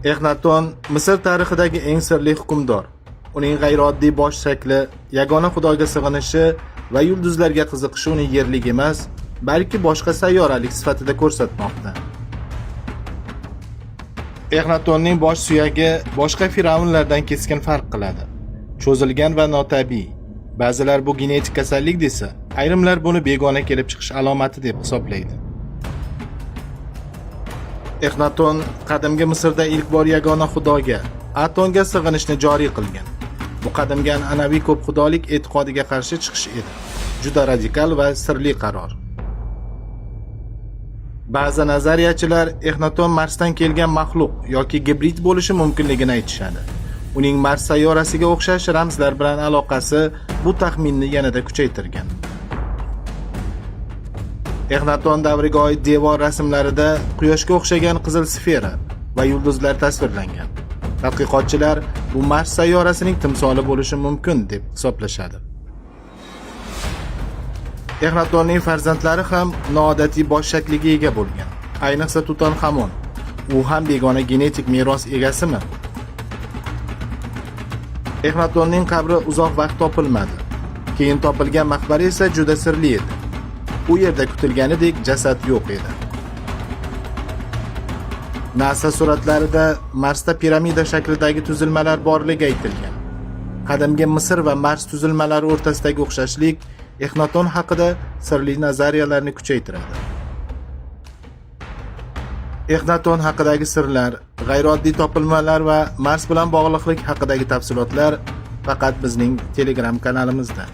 Exnaton Misr tarixidagi eng sirli hukmdor. Uning g'ayrioddiy bosh shakli, yagona xudoga sig'inishi va yulduzlarga qiziqishi uni yerlik emas, balki boshqa sayyoralik sifatida ko'rsatmoqda. Exnatonning bosh suyagi boshqa firavnlardan keskin farq qiladi. Cho'zilgan va notabiiy. Ba'zilar bu genetik kasallik desa, ayrimlar buni begona kelib chiqish alomati deb hisoblaydi. Exnaton qadimgi Misrda ilk bor yagona xudoga, Atonga sig'inishni joriy qilgan. Bu qadimgi an'anaviy ko'p xudolik e'tiqodiga qarshi chiqish edi. Juda radikal va sirli qaror. Ba'zi nazariyachilar Exnaton Marsdan kelgan maxluq yoki gibrid bo'lishi mumkinligini aytishadi. Uning Mars sayyorasiga o'xshash ramzlar bilan aloqasi bu taxminni yanada kuchaytirgan. Exnaton davriga oid devor rasmlarida quyoshga o'xshagan qizil sfera va yulduzlar tasvirlangan. Tadqiqotchilar bu Mars sayyorasining timsoli bo'lishi mumkin deb hisoblashadi. Exnatonning farzandlari ham noodatiy bosh shakliga ega bo'lgan. Ayniqsa Tutanxamon. U ham begona genetik meros egasimi? Exnatonning qabri uzoq vaqt topilmadi. Keyin topilgan maqbara esa juda sirli edi. U yerda kutilganidek jasad yo'q edi. NASA suratlarida Marsda piramida shaklidagi tuzilmalar borligi aytilgan. Qadimgi Misr va Mars tuzilmalari o'rtasidagi o'xshashlik Exnaton haqida sirli nazariyalarni kuchaytiradi. Exnaton haqidagi sirlar, g'ayrioddiy topilmalar va Mars bilan bog'liqlik haqidagi tafsilotlar faqat bizning Telegram kanalimizda.